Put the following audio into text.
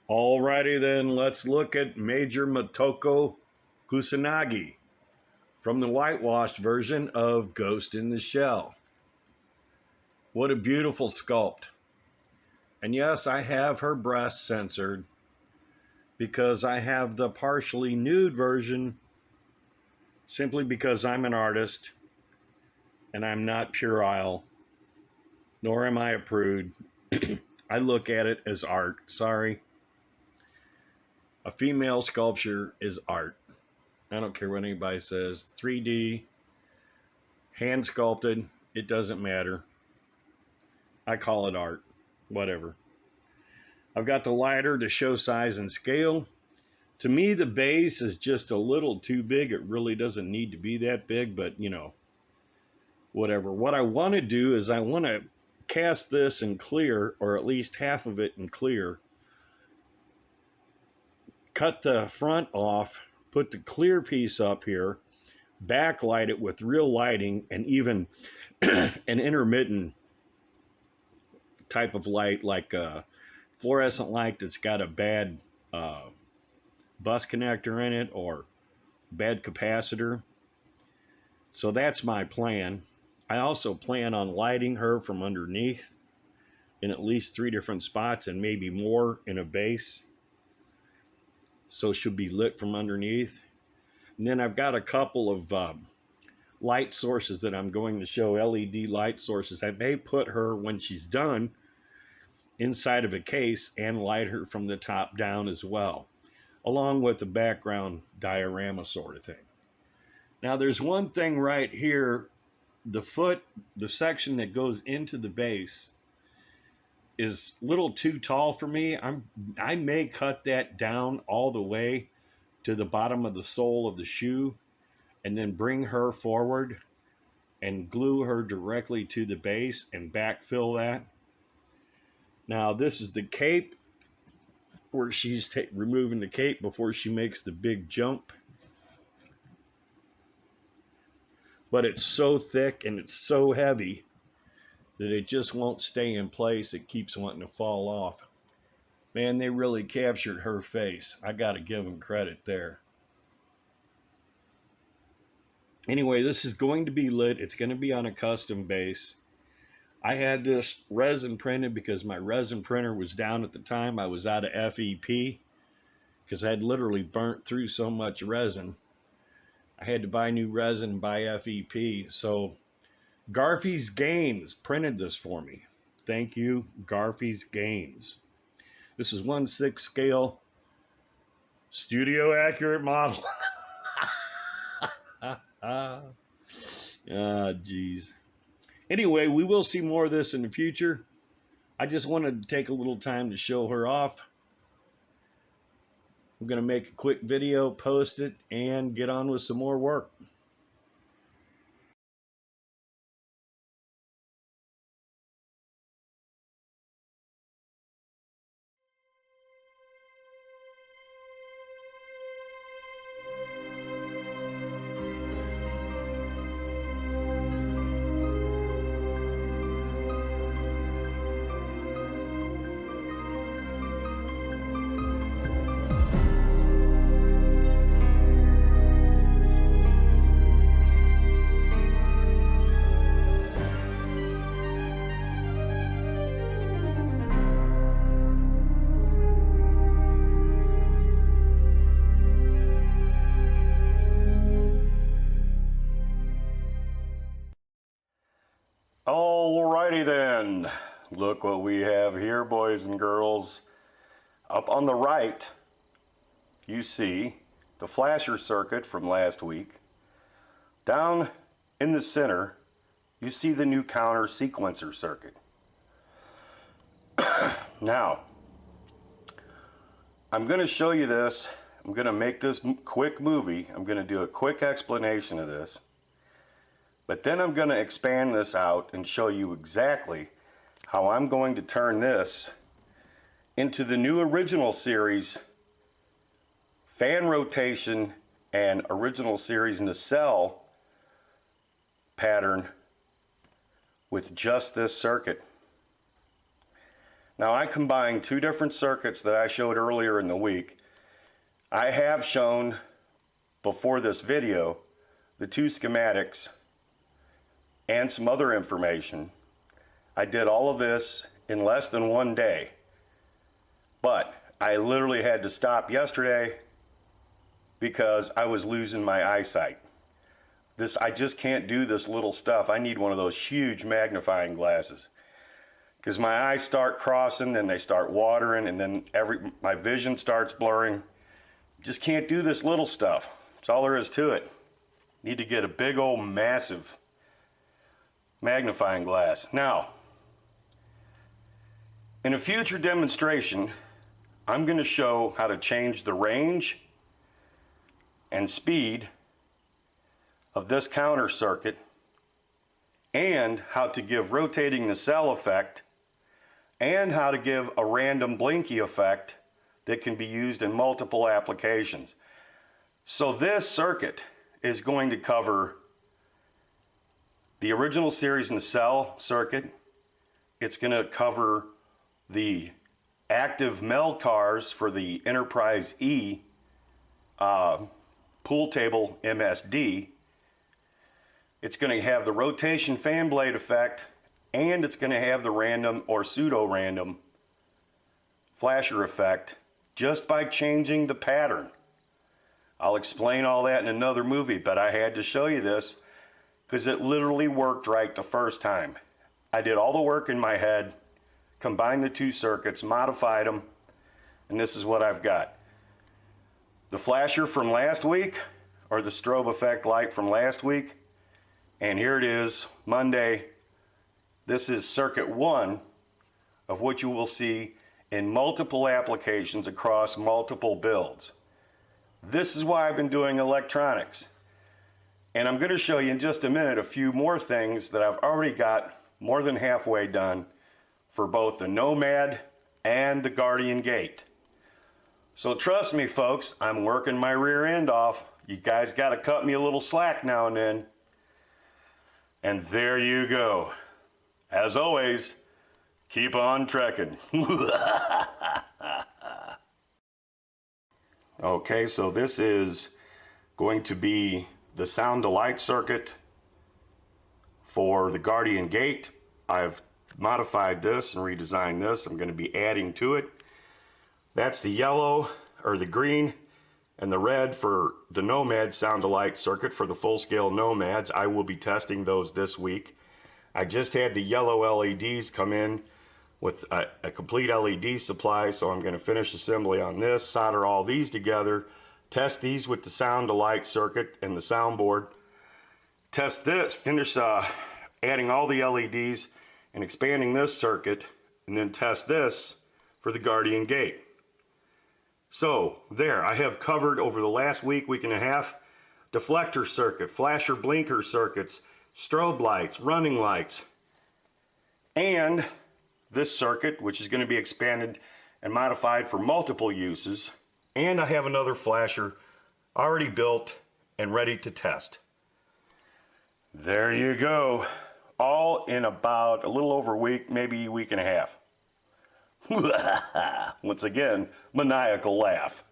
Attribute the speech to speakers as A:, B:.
A: Alrighty then, let's look at Major Motoko Kusanagi from the whitewashed version of Ghost in the Shell. What a beautiful sculpt. And yes, I have her breasts censored because I have the partially nude version simply because I'm an artist and I'm not puerile, nor am I a prude. I look at it as art. Sorry. A female sculpture is art. I don't care what anybody says. 3D, hand sculpted, it doesn't matter. I call it art. Whatever. I've got the lighter to show size and scale. To me, the base is just a little too big. It really doesn't need to be that big, but you know, whatever. What I want to do is I want to cast this in clear, or at least half of it in clear. Cut the front off, put the clear piece up here, backlight it with real lighting, and even an intermittent type of light, like a fluorescent light that's got a bad bus connector in it or bad capacitor. So that's my plan. I also plan on lighting her from underneath in at least 3 different spots and maybe more in a base. So she'll be lit from underneath. And then I've got a couple of light sources that I'm going to show, LED light sources. I may put her, when she's done, inside of a case and light her from the top down as well, along with the background diorama sort of thing. Now there's one thing right here. The section that goes into the base is a little too tall for me. I may cut that down all the way to the bottom of the sole of the shoe and then bring her forward and glue her directly to the base and backfill that. Now this is the cape, where she's removing the cape before she makes the big jump. But it's so thick and it's so heavy that it just won't stay in place. It keeps wanting to fall off. Man, they really captured her face. I got to give them credit there. Anyway, this is going to be lit. It's going to be on a custom base. I had this resin printed because my resin printer was down at the time. I was out of FEP because I had literally burnt through so much resin. I had to buy new resin and buy FEP. So Garfey's Games printed this for me. Thank you, Garfey's Games. This is 1/6 scale, studio accurate model. Geez. Anyway, we will see more of this in the future. I just wanted to take a little time to show her off. I'm going to make a quick video, post it, and get on with some more work. Alrighty then, look what we have here, boys and girls. Up on the right, you see the flasher circuit from last week. Down in the center, you see the new counter sequencer circuit. Now, I'm going to show you this. I'm going to make this quick movie. I'm going to do a quick explanation of this. But then I'm going to expand this out and show you exactly how I'm going to turn this into the new original series fan rotation and original series nacelle pattern with just this circuit. Now I combined two different circuits that I showed earlier in the week. I have shown before this video the two schematics and some other information. I did all of this in less than one day, but I literally had to stop yesterday because I was losing my eyesight. I just can't do this little stuff. I need one of those huge magnifying glasses because my eyes start crossing and they start watering, and then my vision starts blurring. Just can't do this little stuff. That's all there is to it. Need to get a big old massive magnifying glass. Now, in a future demonstration, I'm going to show how to change the range and speed of this counter circuit, and how to give rotating nacelle effect, and how to give a random blinky effect that can be used in multiple applications. So this circuit is going to cover the original series nacelle circuit. It's going to cover the active Mel cars for the Enterprise E pool table MSD. It's going to have the rotation fan blade effect, and it's going to have the random or pseudo-random flasher effect just by changing the pattern. I'll explain all that in another movie, but I had to show you this because it literally worked right the first time. I did all the work in my head, combined the two circuits, modified them, and this is what I've got. The flasher from last week, or the strobe effect light from last week, and here it is, Monday. This is circuit 1 of what you will see in multiple applications across multiple builds. This is why I've been doing electronics. And I'm going to show you in just a minute a few more things that I've already got more than halfway done for both the Nomad and the Guardian Gate. So trust me folks, I'm working my rear end off. You guys got to cut me a little slack now and then. And there you go. As always, keep on trekking. Okay, so this is going to be the sound to light circuit for the Guardian Gate. I've modified this and redesigned this. I'm going to be adding to it. That's the yellow, or the green, and the red for the Nomad sound to light circuit for the full scale Nomads. I will be testing those this week. I just had the yellow LEDs come in with a complete LED supply, so I'm going to finish assembly on this, solder all these together, test these with the sound to light circuit and the soundboard, test this, finish adding all the LEDs and expanding this circuit, and then test this for the Guardian Gate. So there, I have covered over the last week, week and a half, deflector circuit, flasher blinker circuits, strobe lights, running lights, and this circuit, which is going to be expanded and modified for multiple uses. And I have another flasher already built and ready to test. There you go. All in about a little over a week, maybe a week and a half. Once again, maniacal laugh.